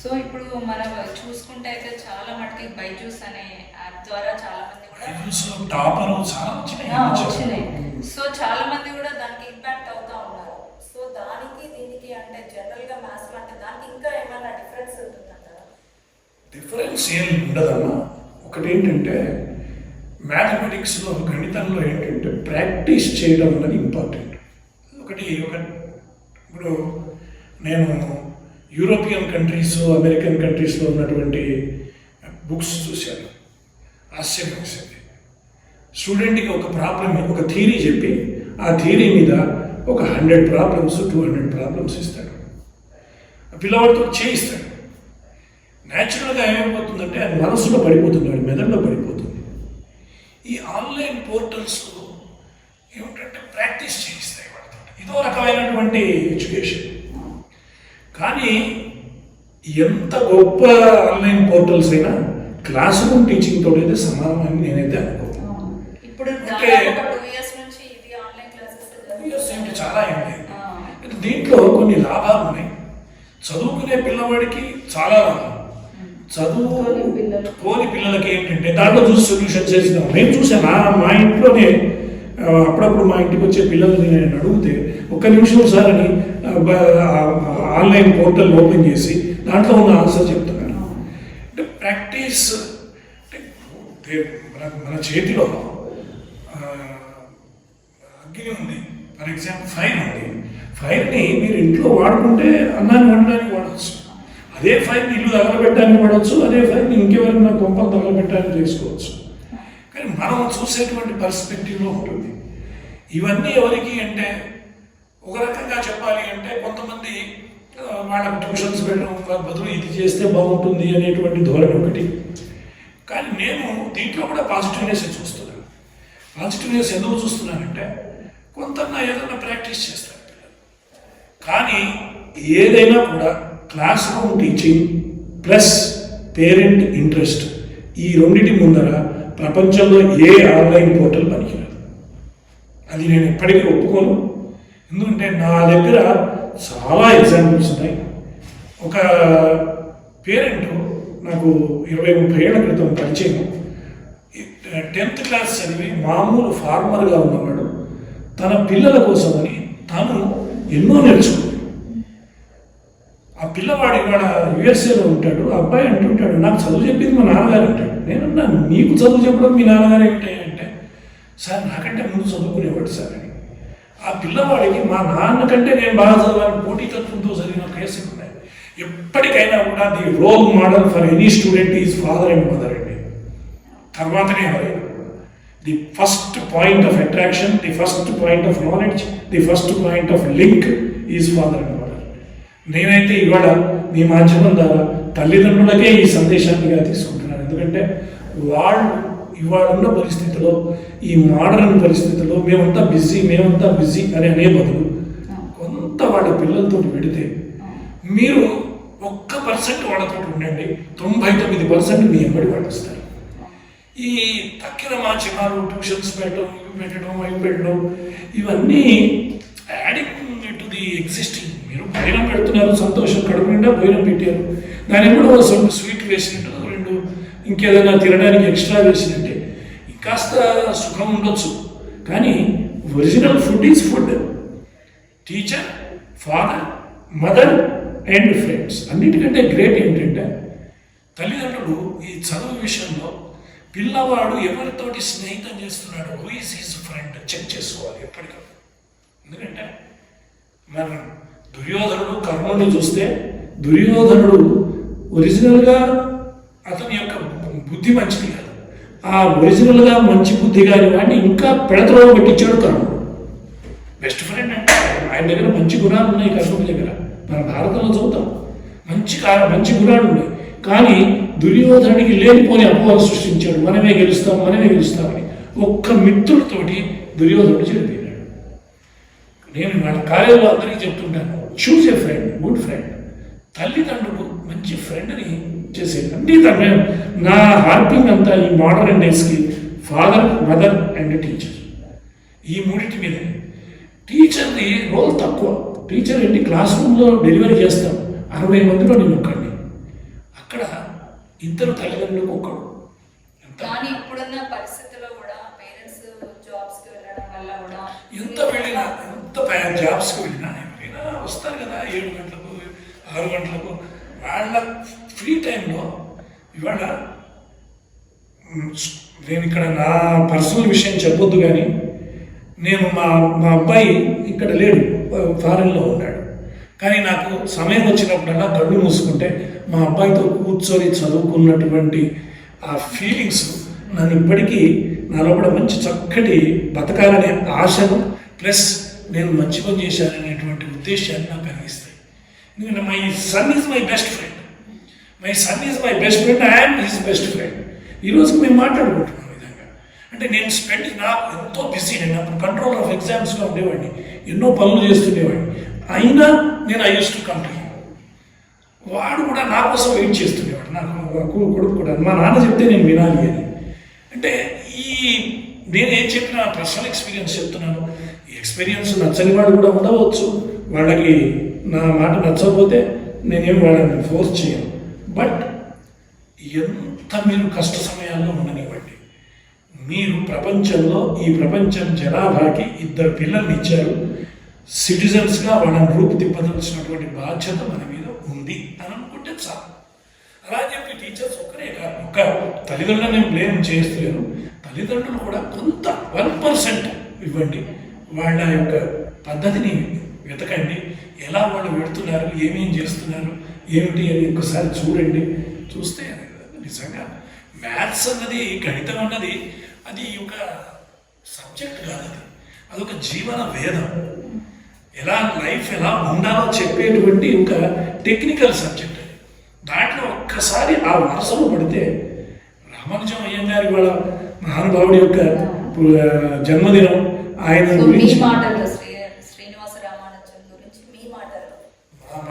సో ఇప్పుడు మనం చూసుకుంటే అయితే చాలా మటుకి బైజూస్ అనే యాప్ ద్వారా చాలా మంది కూడా టాపర్ చాలా వచ్చినాయి. సో చాలా మంది కూడా దానికి ఇంపాక్ట్ అవుతా ఉన్నారు. సో దానికి దీనికి అంటే జనరల్ గా మ్యాథ్స్ అంటే దానికి ఇంకా ఏమైనా డిఫరెన్స్ ఉంటుందంటారా? డిఫరెన్స్ ఏం ఉండదమ్మా. ఒకటి ఏంటంటే మ్యాథమెటిక్స్లో గణితంలో ఏంటంటే ప్రాక్టీస్ చేయడం అనేది ఇంపార్టెంట్. ఇప్పుడు నేను యూరోపియన్ కంట్రీస్ అమెరికన్ కంట్రీస్లో ఉన్నటువంటి బుక్స్ చూశాను. ఆశ్చర్యం వేసింది. స్టూడెంట్కి ఒక ప్రాబ్లం ఒక థియరీ చెప్పి ఆ థియరీ మీద ఒక 100 ప్రాబ్లమ్స్ 200 ప్రాబ్లమ్స్ ఇస్తాడు. పిల్లవాడితో చేయిస్తాడు. న్యాచురల్గా ఏమైపోతుందంటే అది మనసులో పడిపోతుంది, వాడి మెదడులో పడిపోతుంది. ఈ ఆన్లైన్ పోర్టల్స్లో ఏమిటంటే ప్రాక్టీస్ చేయిస్తాయి వాడితో. ఇదో రకమైనటువంటి ఎడ్యుకేషన్. కానీ ఎంత గొప్ప ఆన్లైన్ పోర్టల్స్ అయినా క్లాస్ రూమ్ టీచింగ్ తోటి అయితే సమానం అని నేనైతే అనుకోను. ఇప్పుడు చాలా ఏంటి దీంట్లో కొన్ని లాభాలు ఉన్నాయి. చదువుకునే పిల్లవాడికి చాలా లాభం. చదువుకోని పిల్లలకి ఏంటంటే దాంట్లో చూసి సొల్యూషన్ చేసినాం. నేను చూసాను మా ఇంట్లోనే అప్పుడప్పుడు మా ఇంటికి వచ్చే పిల్లల్ని నేను అడిగితే 1 నిమిషం సార్ అని ఆన్లైన్ పోర్టల్ ఓపెన్ చేసి దాంట్లో ఉన్న ఆన్సర్ చెప్తున్నాను. అంటే ప్రాక్టీస్ అంటే మన చేతిలో అగ్ని ఉంది. ఫర్ ఎగ్జాంపుల్ ఫైర్ ఉంది. ఫైర్ని మీరు ఇంట్లో వాడుకుంటే అన్నాన్ని వండడానికి వాడవచ్చు. అదే ఫైర్ని ఇల్లు తగలబెట్టడానికి వాడవచ్చు. అదే ఫైర్ని ఇంకెవరైనా కొంపలు తగలబెట్టడానికి చేసుకోవచ్చు. కానీ మనం చూసేటువంటి పర్స్పెక్టివ్లో ఉంటుంది. ఇవన్నీ ఎవరికి అంటే ఒక రకంగా చెప్పాలి అంటే కొంతమంది వాళ్ళకి ట్యూషన్స్ పెట్టడం బదులు ఇది చేస్తే బాగుంటుంది అనేటువంటి ధోరణి ఒకటి. కానీ నేను దీంట్లో కూడా పాజిటివ్నెస్ చూస్తున్నాను. పాజిటివ్నెస్ ఎందుకు చూస్తున్నానంటే కొంత ఏదైనా ప్రాక్టీస్ చేస్తారు పిల్లలు. కానీ ఏదైనా కూడా class room teaching plus parent interest ఈ రెండింటి ముందర ప్రపంచంలో ఏ ఆన్లైన్ పోర్టల్ పనికిరాదు. అది నేను ఎప్పటికీ ఒప్పుకోను. ఎందుకంటే నా దగ్గర చాలా ఎగ్జాంపుల్స్ ఉన్నాయి. ఒక పేరెంట్ నాకు 20-30 ఏళ్ల క్రితం పరిచయం. 10th క్లాస్ చదివి మామూలు ఫార్మర్గా ఉన్నవాడు తన పిల్లల కోసమని తాను ఎన్నో నేర్చుకుంది. ఆ పిల్లవాడు ఇవాళ యుఎస్ఏలో ఉంటాడు. ఆ అబ్బాయి అంటుంటాడు నాకు చదువు చెప్పింది మా నాన్నగారు అంటాడు. నేనన్నా నీకు చదువు చెప్పడం మీ నాన్నగారు ఏంటి అంటే సార్ నాకంటే ముందు చదువుకునేవాడు సార్ అని. ఆ పిల్లవాడికి మా నాన్న కంటే నేను బాగా చదవాలని పోటీతత్వంతో జరిగిన కేసులు ఉన్నాయి. ఎప్పటికైనా కూడా the role model for any student is father and mother అండి. తర్వాతనే ఎవరైనా the first point of attraction, the first point of knowledge, the first point of link is father and mother. నేనైతే ఇవాళ మీ మాధ్యమం ద్వారా తల్లిదండ్రులకే ఈ సందేశాన్నిగా తీసుకుంటున్నాను. ఎందుకంటే వాళ్ళు ఇవాళ ఉన్న పరిస్థితిలో, ఈ మోడర్న్ పరిస్థితుల్లో మేమంతా బిజీ అని అనే బదులు కొంత వాళ్ళ పిల్లలతో పెడితే మీరు 1% వాళ్ళతో ఉండండి, 99% మీ ఎంబడి పాటిస్తారు. ఈ తక్కిన మాధ్యమాలు, ట్యూషన్స్ పెట్టడం ఇవన్నీ యాడింగ్ టు ది ఎగ్జిస్టింగ్. మీరు భోజనం పెడుతున్నారు, సంతోషం, కడుపు నిండా భోజనం పెట్టారు, దాని కూడా స్వీట్ వేసినట్టు, 2 ఇంకేదైనా తినడానికి ఎక్స్ట్రా వేసినట్టే ఇంకాస్త సుఖం ఉండొచ్చు. కానీ original food is food. Teacher, father, mother and friends. అన్నిటికంటే గ్రేట్ ఏంటంటే తల్లిదండ్రులు ఈ చదువు విషయంలో పిల్లవాడు ఎవరితోటి స్నేహితం చేస్తున్నాడు, who is his friend check చేసుకోవాలి ఎప్పటికప్పుడు. ఎందుకంటే మనం దుర్యోధనుడు, కర్ణుడు చూస్తే దుర్యోధనుడు ఒరిజినల్గా అతని యొక్క బుద్ధి మంచిది కాదు. ఆ ఒరిజినల్గా మంచి బుద్ధి కాని వాడిని ఇంకా పెడతలో పెట్టించాడు కర్ణుడు. బెస్ట్ ఫ్రెండ్ అంటే ఆయన దగ్గర మంచి గుణాలు ఉన్నాయి. కర్ణుడి దగ్గర మన భారతంలో చదువుతాం, మంచి గుణాలు ఉన్నాయి. కానీ దుర్యోధనుడికి లేనిపోని అపోహలు సృష్టించాడు. మనమే గెలుస్తామని ఒక్క మిత్రుడితోటి దుర్యోధనుడు చెడిపోయాడు. నేను వాళ్ళ కాలేజీలో అందరికీ చెప్తుంటాను, choose a friend, good friend. తల్లిదండ్రులు మంచి ఫ్రెండ్ని చేసేది. అన్నీ తన నా హార్పింగ్ అంతా ఈ మోడర్న్ డేస్కి ఫాదర్, మదర్ అండ్ టీచర్, ఈ మూడింటి మీద. టీచర్ది రోల్ తక్కువ. టీచర్ ఏంటి, క్లాస్ రూమ్లో డెలివరీ చేస్తాం, 60 మందిలో నేను ఒక్కడిని. అక్కడ 2 తల్లిదండ్రులకు ఒక్కడు. కానీ ఇప్పుడున్న పరిస్థితుల్లో కూడా పేరెంట్స్ జాబ్స్కి వెళ్ళడం వల్ల కూడా ఎంత జాబ్స్కి వెళ్ళినా వస్తారు కదా 7 గంటలకు 6 గంటలకు. వాళ్ళ ఫ్రీ టైంలో ఇవాళ నేను ఇక్కడ నా పర్సనల్ విషయం చెప్పొద్దు, కానీ నేను మా అబ్బాయి ఇక్కడ లేడు, ఫారెన్లో ఉన్నాడు. కానీ నాకు సమయం వచ్చినప్పుడల్లా కళ్ళు మూసుకుంటే మా అబ్బాయితో కూర్చొని చదువుకున్నటువంటి ఆ ఫీలింగ్స్ నన్ను ఇప్పటికీ నాలో కూడా మంచి చక్కటి బతకాలనే ఆశను, ప్లస్ నేను మంచి పని చేశాననేటువంటి ఉద్దేశాన్ని నాకు కలిగిస్తాయి. ఎందుకంటే my son is my best friend, I'm his best friend. ఈరోజు మేము మాట్లాడుకుంటున్నాం విధంగా. అంటే నేను నాకు ఎంతో బిజీ, నేను అప్పుడు కంట్రోల్ ఆఫ్ ఎగ్జామ్స్లో ఉండేవాడిని, ఎన్నో పనులు చేస్తుండేవాడిని. అయినా నేను I use to come to him. వాడు కూడా నా కోసం వెయిట్ చేస్తుండేవాడు, నాకు కొడుకు కూడా. మా నాన్న చెప్తే నేను వినాలి అని. అంటే నేనేం చెప్పిన పర్సనల్ ఎక్స్పీరియన్స్ చెప్తున్నాను. ఈ ఎక్స్పీరియన్స్ నచ్చని వాడు కూడా ఉండవచ్చు, వాళ్ళకి నా మాట నచ్చకపోతే నేనేం వాళ్ళని ఫోర్స్ చేయను. బట్ ఎంత మీరు కష్ట సమయాల్లో ఉండనివ్వండి. మీరు ప్రపంచంలో, ఈ ప్రపంచం జనాభాకి 2 పిల్లల్ని ఇచ్చారు. సిటిజన్స్గా వాళ్ళని రూపుదిద్దవలసినటువంటి బాధ్యత మన మీద ఉంది అని అనుకుంటే చాలు. అలా చెప్పి టీచర్స్ ఒక్కరే కాదు, ఒక్క తల్లిదండ్రులను నేను బ్లేమ్ చేస్తలేను. తల్లిదండ్రులు కూడా కొంత 1% ఇవ్వండి. వాళ్ళ యొక్క పద్ధతిని వెతకండి, ఎలా వాళ్ళు పెడుతున్నారు, ఏమేం చేస్తున్నారు, ఏమిటి అని ఒక్కసారి చూడండి. చూస్తే నిజంగా మ్యాథ్స్ అన్నది, గణితం అన్నది అది ఒక సబ్జెక్ట్ కాదు, అదొక జీవన వేదం. లైఫ్ ఎలా ఉండాలో చెప్పేటువంటి ఒక టెక్నికల్ సబ్జెక్ట్. దాంట్లో ఒక్కసారి ఆ వరుసలో పడితే, రామానుజం అయ్యంగారి వాళ్ళ మహానుభావుడి యొక్క జన్మదినం, ఆయన గురించి శ్రీనివాస రామానుజం గురించి మీ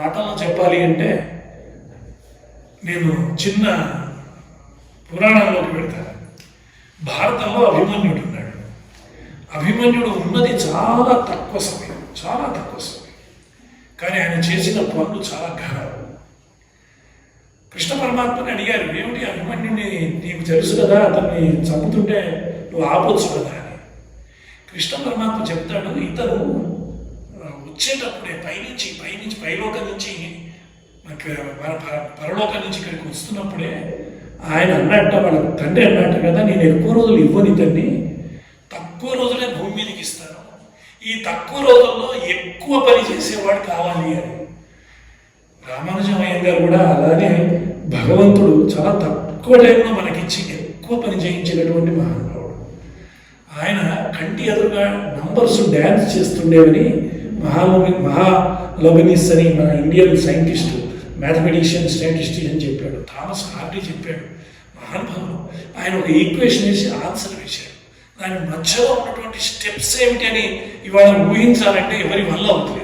మాటల్లో చెప్పాలి అంటే, నేను చిన్న పురాణంలోకి పెడతాను. భారతంలో అభిమన్యుడు ఉన్నాడు. అభిమన్యుడు ఉన్నది చాలా తక్కువ సమయం, కానీ ఆయన చేసిన పనులు చాలా ఘనం. కృష్ణ పరమాత్మని అడిగారు, ఏమిటి అభిమన్యుడిని నీకు తెలుసు కదా, అతన్ని చంపుతుంటే నువ్వు ఆపొచ్చు కదా అని. కృష్ణ పరమాత్మ చెప్తాడు, ఇతను వచ్చేటప్పుడే పైనుంచి పైలోకం నుంచి మన పరలోకం నుంచి ఇక్కడికి వస్తున్నప్పుడే ఆయన అన్నట్ట, వాళ్ళ తండ్రి అన్నట్ట కదా, నేను ఎక్కువ రోజులు ఇవ్వని ఇతన్ని, తక్కువ రోజులే భూమి మీదకి ఇస్తాను, ఈ తక్కువ రోజుల్లో ఎక్కువ పని చేసేవాడు కావాలి అని. రామానుజం అయ్యంగారు కూడా అలానే భగవంతుడు చాలా తక్కువ టైంలో మనకిచ్చి ఎక్కువ పని చేయించినటువంటి మహానుభావుడు. ఆయన కంటి ఎదురుగా నంబర్స్ డ్యాన్స్ చేస్తుండేవని మహాలోబినిస్ అని మన ఇండియన్ సైంటిస్ట్ మ్యాథమెటిషియన్ స్టాటిస్టిషియన్ చెప్పాడు. థామస్ హార్డీ చెప్పాడు, మహానుభావుడు. ఆయన ఒక ఈక్వేషన్ వేసి ఆన్సర్ వేశాడు. దాని మధ్యలో ఉన్నటువంటి స్టెప్స్ ఏమిటి అని ఇవాళ ఊహించాలంటే ఎవరి వల్ల అవుతుంది.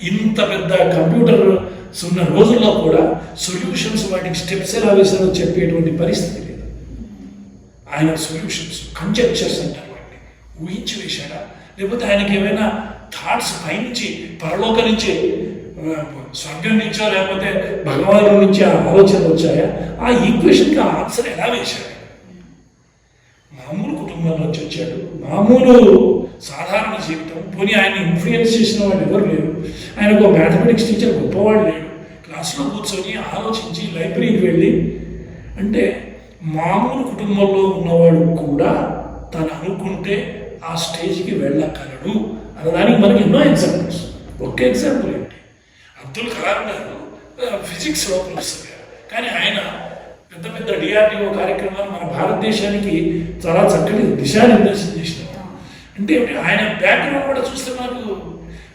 ఇంత పెద్ద కంప్యూటర్స్ ఉన్న రోజుల్లో కూడా సొల్యూషన్స్ వాటికి స్టెప్స్ ఎలా వేసారో చెప్పేటువంటి పరిస్థితి లేదు. ఆయన సొల్యూషన్స్ కంజెక్చర్స్ అంటారు, వాటిని ఊహించి వేశాడా, లేకపోతే ఆయనకి ఏమైనా థాట్స్ పైనుంచి పరలోక నుంచి స్వర్గం నుంచో లేకపోతే భగవాను నుంచి ఆ ఆలోచనలు వచ్చాయా, ఆ ఈక్వేషన్కి ఆ ఆన్సర్ ఎలా వేశాడు. మామూలు కుటుంబంలో వచ్చాడు, మామూలు సాధారణ జీవితం. పోనీ ఆయన ఇన్ఫ్లుయెన్స్ చేసిన వాళ్ళు ఎవరు లేరు. ఆయన ఒక మ్యాథమెటిక్స్ టీచర్ గొప్పవాడు లేడు. క్లాస్లో కూర్చొని ఆలోచించి లైబ్రరీకి వెళ్ళి, అంటే మామూలు కుటుంబంలో ఉన్నవాడు కూడా తను అనుకుంటే ఆ స్టేజ్కి వెళ్ళగలడు అన్నదానికి మనకి ఎన్నో ఎగ్జాంపుల్స్. ఒక్క ఎగ్జాంపుల్ ఏంటి, అబ్దుల్ కలాం గారు ఫిజిక్స్లో ప్రొఫెసర్ గారు, కానీ ఆయన పెద్ద పెద్ద డిఆర్డిఓ కార్యక్రమాలు మన భారతదేశానికి చాలా చక్కటి దిశానిర్దేశం చేసినారు. అంటే ఆయన బ్యాక్గ్రౌండ్ కూడా చూస్తే మనకు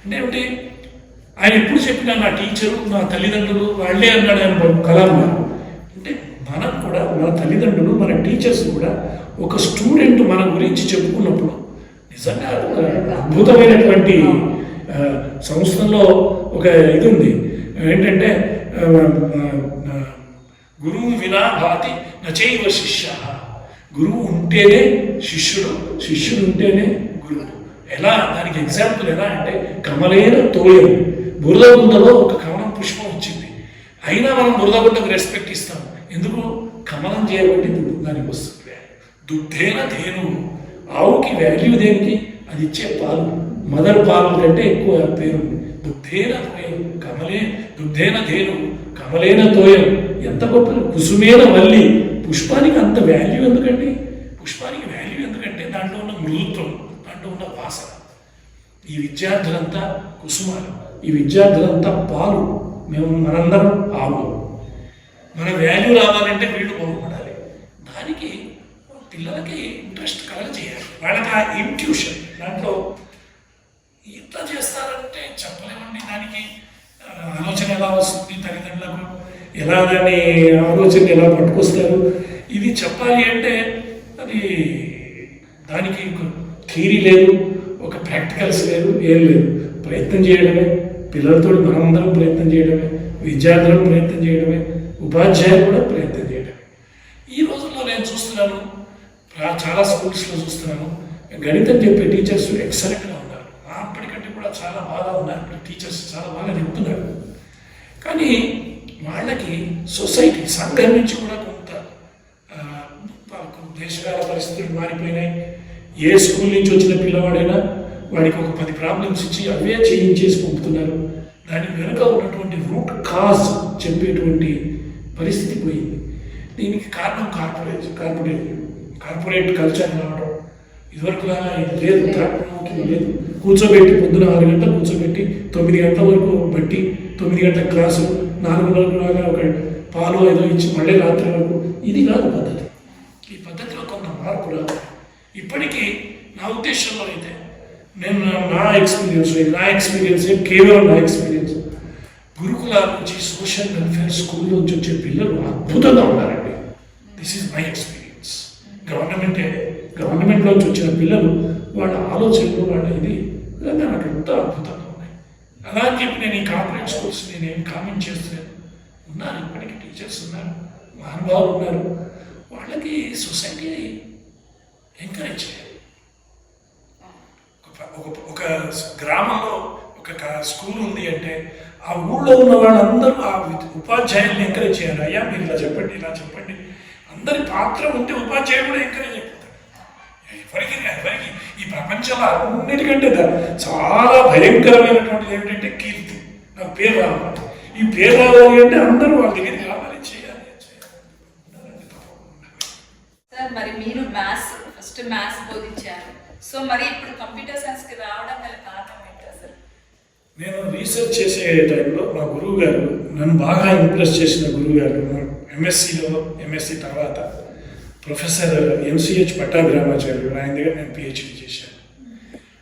అంటే ఏమిటి, ఆయన ఎప్పుడు చెప్పినా నా టీచరు నా తల్లిదండ్రులు వాళ్ళే అన్నాడు ఆయన కలాం గారు. అంటే మనం కూడా మన తల్లిదండ్రులు మన టీచర్స్ కూడా ఒక స్టూడెంట్ మన గురించి చెప్పుకున్నప్పుడు నిజంగా ఒక అద్భుతమైనటువంటి సంస్థల్లో ఒక ఇది ఉంది ఏంటంటే గురువు వినా భాతి నచైవ శిష్య. గురువు ఉంటేనే శిష్యుడు, శిష్యుడు ఉంటేనే గురువు. ఎలా, దానికి ఎగ్జాంపుల్ ఎలా అంటే కమలేన తోయం. బురదగుండలో ఒక కమలం పుష్పం వచ్చింది, అయినా మనం బురదగుండకు రెస్పెక్ట్ ఇస్తాం. ఎందుకు? కమలం చేయబట్టి దానికి వస్తుంది. దుగ్ధేన ధేనువు, ఆవుకి వాల్యూ దేనికి? అది ఇచ్చే పాలు, మదర్ పాలు కంటే ఎక్కువ పేరు. దుగ్ధేన తోయం కమలే, దుగ్ధేన ధేనువు కమలేన తోయం. ఎంత గొప్ప! కుసుమేన వల్లి, పుష్పానికి అంత వాల్యూ ఎందుకండి? పుష్పానికి వాల్యూ ఎందుకంటే దాంట్లో ఉన్న మృదుత్వం, దాంట్లో ఉన్న వాసన. ఈ విద్యార్థులంతా కుసుమాలు, ఈ విద్యార్థులంతా పాలు. మనందరం ఆవు. మన వాల్యూ రావాలంటే వీళ్ళు బాగుపడాలి. దానికి పిల్లలకి ఇంట్రెస్ట్ కలగజేయాలి, వాళ్ళకి ఆ ఇంట్యూషన్. దాంట్లో ఇంత చేస్తారంటే చెప్పలేమండి. దానికి ఆలోచన ఎలా వస్తుంది, తల్లిదండ్రులకు ఎలా దాన్ని ఆలోచన ఎలా పట్టుకొస్తారు, ఇది చెప్పాలి అంటే అది దానికి థియరీ లేదు, ఒక ప్రాక్టికల్స్ లేదు, ఏం లేదు. ప్రయత్నం చేయడమే, పిల్లలతో మనందరం ప్రయత్నం చేయడమే, విద్యార్థులను ప్రయత్నం చేయడమే, ఉపాధ్యాయులు కూడా ప్రయత్నం చేయడమే. ఈ రోజుల్లో నేను చూస్తున్నాను, చాలా స్కూల్స్లో చూస్తున్నాను, గణితం చెప్పే టీచర్స్ ఎక్సలెంట్గా ఉన్నారు. అప్పటికంటే కూడా చాలా బాగా ఉన్నారు. టీచర్స్ చాలా బాగా చెప్తున్నారు. కానీ వాళ్ళకి సొసైటీ, సంఘం నుంచి కూడా కొంత దేశకాల పరిస్థితులు మారిపోయినాయి. ఏ స్కూల్ నుంచి వచ్చిన పిల్లవాడైనా వాడికి ఒక 10 ప్రాబ్లమ్స్ ఇచ్చి అవే చేయించేసి పంపుతున్నారు. దాని వెనుక ఉన్నటువంటి రూట్ కాజ్ చెప్పేటువంటి పరిస్థితి పోయింది. దీనికి కారణం కార్పొరేట్ కల్చర్ రావడం. ఇదివరకులాగా ఇది లేదు, తాత్మకి లేదు. కూర్చోబెట్టి పొద్దున 6 గంటలు కూర్చోబెట్టి 9 గంటల వరకు బట్టి 9 గంటల క్లాసు, 4 గంటల ఒక పాలు ఏదో ఇచ్చి మళ్ళీ రాత్రి వరకు. ఇది కాదు పద్ధతి. ఈ పద్ధతిలో కొంత మార్పు రావాలి. ఇప్పటికీ నా ఉద్దేశంలో అయితే నేను నా ఎక్స్పీరియన్స్ కేవలం నా ఎక్స్పీరియన్స్, గురుకులాల నుంచి సోషల్ వెల్ఫేర్ స్కూల్ నుంచి వచ్చే పిల్లలు అద్భుతంగా ఉన్నారండి. This is my experience. గవర్నమెంట్లోంచి వచ్చిన పిల్లలు వాళ్ళ ఆలోచనలు, వాళ్ళ ఇది నాకు ఎంతో అద్భుతంగా ఉన్నాయి. అలా అని చెప్పి నేను ఈ కార్పొరేట్ స్కూల్స్ నేనేం కామెంట్ చేస్తున్నాను. ఉన్నారు, ఇప్పటికీ టీచర్స్ ఉన్నారు, మహానుభావులు ఉన్నారు. వాళ్ళకి సొసైటీ ఎంకరేజ్ చేయాలి. ఒక గ్రామంలో ఒక స్కూల్ ఉంది అంటే ఆ ఊళ్ళో ఉన్న వాళ్ళందరూ ఆ ఉపాధ్యాయుల్ని ఎంకరేజ్ చేయాలి. అయ్యా మీరు ఇలా చెప్పండి, ఇలా చెప్పండి. అందరి పాత్ర ఉంటే ఉపాధ్యాయులు కూడా ఎంకరేజ్ అయిపోతారు. ఎవరికి ఈ ప్రపంచంలో అన్నిటికంటే చాలా భయంకరమైనటువంటిది ఏమిటంటే కీర్తి. నాకు పేరు రావాలి. ఈ పేరు రావాలి అంటే అందరూ వాళ్ళ దగ్గరికి రావాలి, చేయాలి. సార్, మరి మీరు ఫస్ట్ మ్యాథ్స్ బోధించారు. సో మరి ఇప్పుడు కంప్యూటర్ సైన్స్కి రావడం గల కారణం ఏంటి సార్? నేను రీసెర్చ్ చేసే టైంలో మా గురువు గారు, నన్ను బాగా ఇంప్రెస్ చేసిన గురువు గారు, ఎంఎస్సి తర్వాత ప్రొఫెసర్ ఎంసీహెచ్ పట్టాభిరామాచార్యులు, ఆయన దగ్గర నేను పిహెచ్డి చేశాను.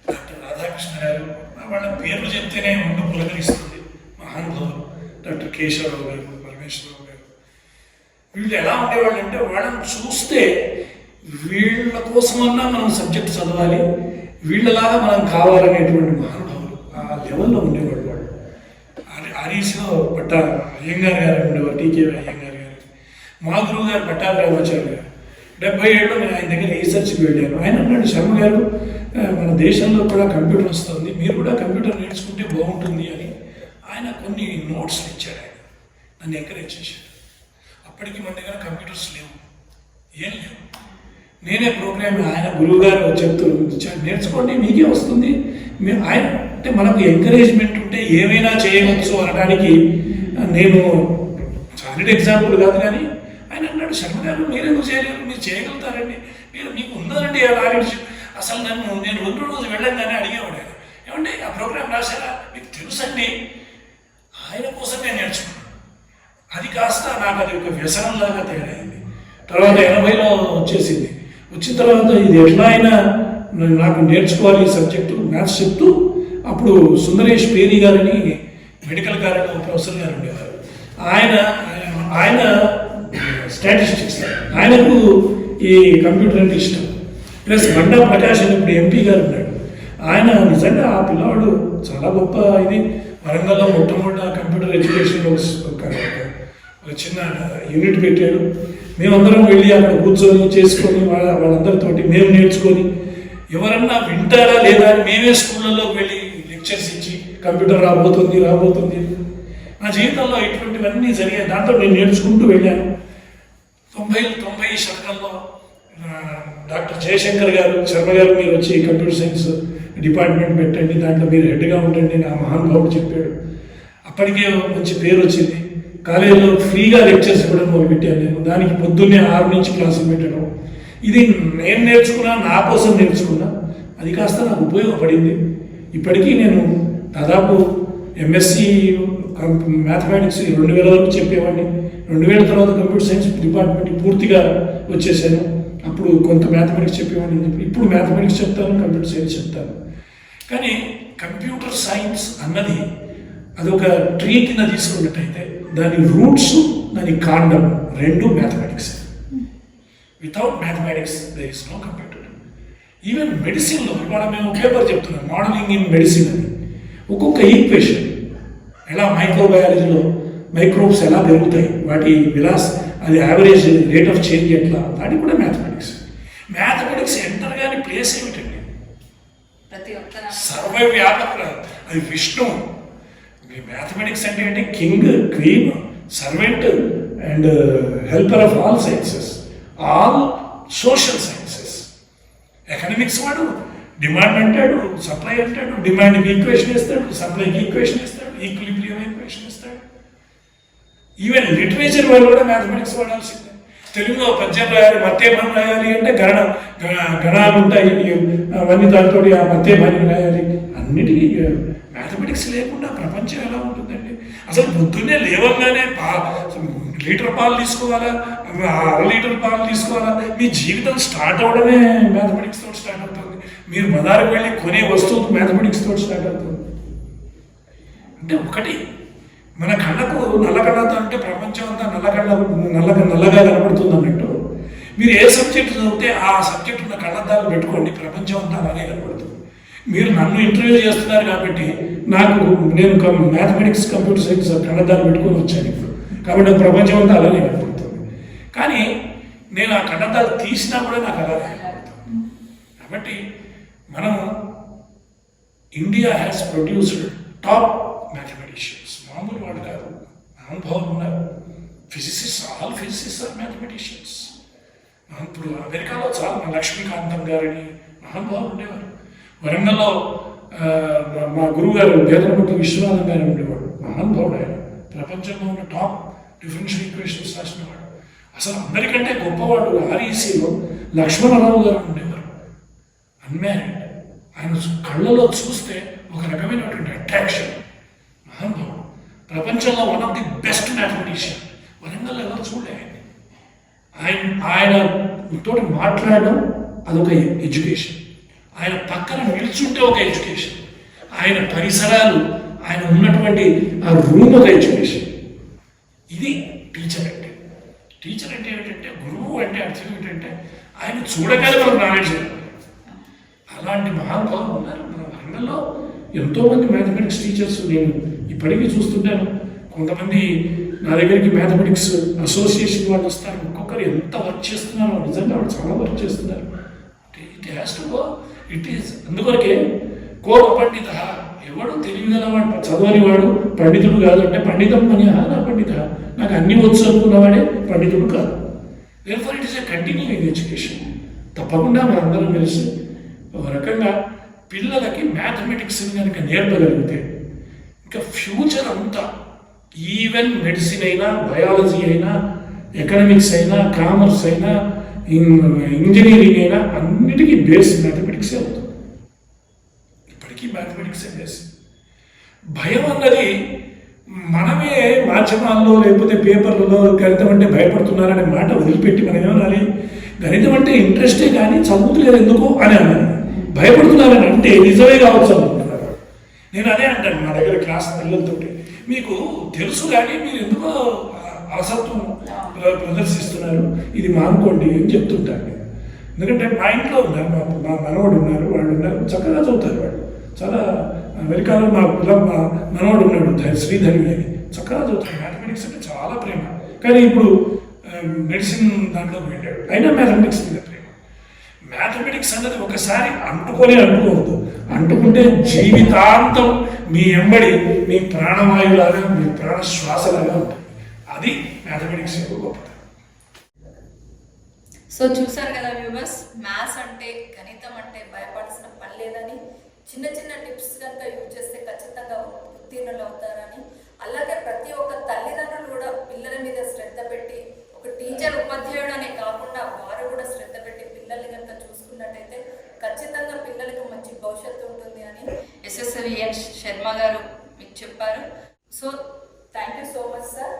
డాక్టర్ రాధాకృష్ణ గారు, వాళ్ళ పేర్లు చెప్తేనే ఉండి పులకరిస్తుంది. మహానుభావులు డాక్టర్ కేశవరావు గారు, పరమేశ్వరరావు గారు, వీళ్ళు ఎలా ఉండేవాళ్ళు అంటే వాళ్ళని చూస్తే వీళ్ళ కోసమన్నా మనం సబ్జెక్ట్ చదవాలి, వీళ్ళలాగా మనం కావాలనేటువంటి మహానుభావులు ఆ లెవెల్లో ఉండేవాళ్ళు. వాళ్ళు ఆర్ఈసీలో అయ్యంగార్ గారు ఉండేవారు, టీకే అయ్యంగార్ గారు. మా గురువు గారు పట్టాభిరామాచార్య గారు 70 ఏళ్ళు నేను ఆయన దగ్గర రీసెర్చ్కి వెళ్ళాను. ఆయన అన్నాడు, శర్మ గారు మన దేశంలో కూడా కంప్యూటర్ వస్తుంది, మీరు కూడా కంప్యూటర్ నేర్చుకుంటే బాగుంటుంది అని ఆయన కొన్ని నోట్స్ ఇచ్చాడు. ఆయన నన్ను ఎంకరేజ్ చేశాడు. అప్పటికి మన దగ్గర కంప్యూటర్స్ లేవు, ఏం లేవు. నేనే ప్రోగ్రామ్ ఆయన గురువు గారు చెప్తూ నేర్చుకోండి మీకే వస్తుంది. ఆయన అంటే మనకు ఎంకరేజ్మెంట్ ఉంటే ఏమైనా చేయవచ్చు అనడానికి నేను సాలిడ్ ఎగ్జాంపుల్ కాదు, కానీ ఆయన అన్నాడు, శర్మ గారు మీరెందుకు చేయలేరు, మీరు చేయగలుగుతారండి, మీకు ఉందండి ఆ నాలెడ్జ్. అసలు నేను 2 రోజులు వెళ్ళంగానే అడిగేవాడు ఆయన, ఏమండి ఆ ప్రోగ్రామ్ రాశారా, మీకు తెలుసండి. ఆయన కోసం నేను నేర్చుకున్నాను. అది కాస్త నాకు అది ఒక వ్యసనంలాగా తయారైంది. తర్వాత 80లో వచ్చేసింది. వచ్చిన తర్వాత ఇది ఎట్లా అయినా నాకు నేర్చుకోవాలి ఈ సబ్జెక్టు, మ్యాథ్స్ చెప్తూ అప్పుడు సుందరేష్ పేరి గారని మెడికల్ కాలేజ్లో ప్రొఫెసర్ గారు ఉండేవారు. ఆయన స్టాటిస్టిక్స్, ఆయనకు ఈ కంప్యూటర్ అంటే ఇష్టం. ప్లస్ బండా ప్రకాష్ అని ఇప్పుడు ఎంపీ గారు ఉన్నాడు. ఆయన నిజంగా ఆ పిల్లవాడు చాలా గొప్ప. ఇది వరంగల్లో మొట్టమొదటి కంప్యూటర్ ఎడ్యుకేషన్ ఒక చిన్న యూనిట్ పెట్టాడు. మేమందరం వెళ్ళి అక్కడ కూర్చొని చేసుకొని వాళ్ళందరితోటి మేము నేర్చుకొని ఎవరన్నా వింటారా లేదా అని మేమే స్కూళ్ళలోకి వెళ్ళి లెక్చర్స్ ఇచ్చి కంప్యూటర్ రాబోతుంది. నా జీవితంలో ఇటువంటివన్నీ జరిగాయి. దాంతో నేను నేర్చుకుంటూ వెళ్ళాను. 90 శతకంలో డాక్టర్ జయశంకర్ గారు, శర్మ గారు మీరు వచ్చి కంప్యూటర్ సైన్స్ డిపార్ట్మెంట్ పెట్టండి, దాంట్లో మీరు హెడ్గా ఉండండి నా మహానుభావుడు చెప్పాడు. అప్పటికే మంచి పేరు వచ్చింది. కాలేజీలో ఫ్రీగా లెక్చర్స్ ఇవ్వడం మొదలుపెట్టాను నేను. దానికి పొద్దున్నే 6 నుంచి క్లాసులు పెట్టడం. ఇది నేను నేర్చుకున్నా, నా కోసం నేర్చుకున్నా. అది కాస్త నాకు ఉపయోగపడింది. ఇప్పటికీ నేను దాదాపు ఎంఎస్సి మ్యాథమెటిక్స్ 2000 వరకు చెప్పేవాడిని. 2000 తర్వాత కంప్యూటర్ సైన్స్ డిపార్ట్మెంట్ పూర్తిగా వచ్చేసాను. అప్పుడు కొంత మ్యాథమెటిక్స్ చెప్పేవాడిని చెప్పి ఇప్పుడు మ్యాథమెటిక్స్ చెప్తాను, కంప్యూటర్ సైన్స్ చెప్తాను. కానీ కంప్యూటర్ సైన్స్ అన్నది అదొక ట్రీ కింద తీసుకున్నట్టయితే దాని రూట్స్, దాని కాండం రెండు mathematics. Without mathematics there is no computer. Even మెడిసిన్లో ఇవాళ మేము పేపర్ చెప్తున్నాం, మోడలింగ్ ఇన్ మెడిసిన్ అని. ఒక్కొక్క ఈక్వేషన్ ఎలా మైక్రోబయాలజీలో మైక్రోబ్స్ ఎలా పెరుగుతాయి, వాటి అది యావరేజ్ రేట్ ఆఫ్ చేంజ్ ఎట్లా, అది కూడా మ్యాథమెటిక్స్. మ్యాథమెటిక్స్ ఎంటర్ కానీ ప్లేస్ ఏమిటండి? సర్వవ్యాపక, అది విష్ణు. మ్యాథమెటిక్స్ అంటే ఏంటి? King, queen, servant and helper of all sciences, all social sciences. Economics వాడు డిమాండ్ అంటాడు, సప్లై అంటాడు, డిమాండ్కి ఈక్వేషన్ ఇస్తాడు, సప్లైకి ఈక్వేషన్ ఇస్తాడు, ఈక్విలిబ్రియం ఈక్వేషన్ ఇస్తాడు. ఈవెన్ లిటరేచర్ వాళ్ళు కూడా మ్యాథమెటిక్స్ వాడాల్సిందే. తెలుగులో పద్యం రాయాలి, మత్తేమని రాయాలి అంటే గణాలు ఉంటాయి, అవన్నీ దాంతో ఆ మత్తేమని రాయాలి. అన్నిటికీ మ్యాథమెటిక్స్ లేకుండా ప్రపంచం ఎలా ఉంటుందండి? అసలు పొద్దున్నే లేవగానే లీటర్ పాలు తీసుకోవాలా, 1/2 లీటర్ పాలు తీసుకోవాలా? మీ జీవితం స్టార్ట్ అవడమే మ్యాథమెటిక్స్ తోటి స్టార్ట్ అవుతుంది. మీరు బజారుకు వెళ్ళి కొనే వస్తువు మ్యాథమెటిక్స్ తోటి స్టార్ట్ అవుతుంది. అంటే ఒకటి, మన కళ్ళకు నల్ల కళ్ళతో అంటే ప్రపంచం అంతా నల్లగా కనబడుతుంది అన్నట్టు. మీరు ఏ సబ్జెక్ట్ చదివితే ఆ సబ్జెక్ట్ ఉన్న కళ్ళద్దాలు పెట్టుకోండి, ప్రపంచం అంతా అలాగే కనబడుతుంది. మీరు నన్ను ఇంటర్వ్యూ చేస్తున్నారు కాబట్టి నేను మ్యాథమెటిక్స్ కంప్యూటర్ సైన్స్ కళ్ళద్దాలు పెట్టుకొని వచ్చాను ఇప్పుడు, కాబట్టి నాకు ప్రపంచం అంతా అలానే కనబడుతుంది. కానీ నేను ఆ కళ్ళద్దాలు తీసినా కూడా నాకు అలాగే కనబడుతుంది. కాబట్టి మనం India has produced top mathematicians. మామూలు వాళ్ళు కాదు, అనుభవం ఉన్నారు. Physicist, all physicist are mathematicians. ఇప్పుడు అమెరికాలో చాలా లక్ష్మీకాంతం గారని మహానుభావులు ఉండేవారు. వరంగల్లో మా గురువు గారు వేదనపట్ల విశ్వనాథం గారు ఉండేవాడు, మహానుభావుడు. ఆయన ప్రపంచంలో ఉన్న టాప్ డిఫరెన్షియల్ ఈక్వేషన్స్ రాసినవాడు. అసలు అందరికంటే గొప్పవాడు ఆర్ఈసీలో లక్ష్మణరావు గారు ఉండేవారు, అన్మ్యారీడ్. ఆయన కళ్ళలో చూస్తే ఒక రకమైనటువంటి అట్రాక్షన్. మహానుభావుడు, ప్రపంచంలో one of the best mathematician. Warangal ఎవరు చూడలే. ఆయన తోటి మాట్లాడడం అదొక ఎడ్యుకేషన్, ఆయన పక్కన నిల్చుంటే ఒక ఎడ్యుకేషన్, ఆయన పరిసరాలు, ఆయన ఉన్నటువంటి ఆ రూమ్ ఒక ఎడ్యుకేషన్. ఇది టీచర్ అంటే. టీచర్ అంటే ఏమిటంటే, గురువు అంటే అర్థం ఏంటంటే ఆయన చూడగానే మనకు నాలెడ్జ్ ఇవ్వాలి. అలాంటి మహానుభావులు ఉన్నారు మన వరంగల్లో. ఎంతోమంది మ్యాథమెటిక్స్ టీచర్స్ నేను ఇప్పటికీ చూస్తుంటాను. కొంతమంది నా దగ్గరికి మ్యాథమెటిక్స్ అసోసియేషన్ వాళ్ళు వస్తారు. ఒక్కొక్కరు ఎంత వర్క్ చేస్తున్నారో, నిజంగా వాళ్ళు చాలా వర్క్ చేస్తున్నారు. It has to go. It is అందుకొరకే కోప పండిత, ఎవడు తెలియగలవాడు చదవని వాడు పండితుడు కాదు అంటే, పండితం అని నా పండిత, నాకు అన్ని వచ్చు అనుకున్నవాడే పండితుడు కాదు. Therefore it is a continuing education. తప్పకుండా మనందరం కలిసి ఒక రకంగా పిల్లలకి మ్యాథమెటిక్స్ని కనుక నేర్పగలిగితే ఇంకా ఫ్యూచర్ అంతా, ఈవెన్ మెడిసిన్ అయినా, బయాలజీ అయినా, ఎకనామిక్స్ అయినా, కామర్స్ అయినా, ఇంజనీరింగ్ అయినా అన్నిటికీ బేస్ మ్యాథమెటిక్సే అవుతుంది. ఇప్పటికీ మ్యాథమెటిక్సే బేస్. భయం అన్నది మనమే మాధ్యమాల్లో లేకపోతే పేపర్లలో గణితం అంటే భయపడుతున్నారనే మాట వదిలిపెట్టి మనం ఏమనాలి, గణితం అంటే ఇంట్రెస్టే కానీ చదువుతులేదు ఎందుకు అని అనాలి. భయపడుతున్నారని అంటే నిజమే కావచ్చు అనుకుంటున్నారు. నేను అదే అంటాను మా దగ్గర క్లాస్ పిల్లలతో, మీకు తెలుసు కానీ మీరు ఎందుకో అసత్వం ప్రదర్శిస్తున్నారు, ఇది మానుకోండి అని చెప్తుంటాను నేను. ఎందుకంటే మా ఇంట్లో ఉన్నారు, మా మనవాడు ఉన్నారు, వాళ్ళు ఉన్నారు, చక్కగా చదువుతారు. వాళ్ళు చాలా అమెరికాలో మా మనవాడు ఉన్నాడు శ్రీధరి అని, చక్కగా చదువుతాడు. మ్యాథమెటిక్స్ అంటే చాలా ప్రేమ. కానీ ఇప్పుడు మెడిసిన్ దాంట్లోకి వెళ్ళాడు, అయినా మ్యాథమెటిక్స్ మీద ప్రేమ. మ్యాథమెటిక్స్ అన్నది ఒకసారి అంటుకోవద్దు. అంటుకుంటే జీవితాంతం మీ ఎంబడి మీ ప్రాణవాయులాగా, మీ ప్రాణ శ్వాసలాగా ఉంటుంది. అది మ్యాథమెటిక్స్ యొక్క గొప్పతనం. సో చూసారు కదా వ్యూవర్స్, మ్యాథ్స్ అంటే, గణితం అంటే భయపడాల్సిన పని లేదని, చిన్న చిన్న టిప్స్ కనుక యూజ్ చేస్తే ఖచ్చితంగా ఉత్తీర్ణులు అవుతారని, అలాగే ప్రతి ఒక్క తల్లిదండ్రులు కూడా పిల్లల మీద శ్రద్ధ పెట్టి, ఒక టీచర్ ఉపాధ్యాయుడు అనే కాకుండా వారు కూడా శ్రద్ధ పెట్టి పిల్లల్ని కనుక చూసుకున్నట్టయితే ఖచ్చితంగా పిల్లలకు మంచి భవిష్యత్తు ఉంటుంది అని ఎస్ఎస్వి శర్మ గారు మీకు చెప్పారు. So thank you so much sir.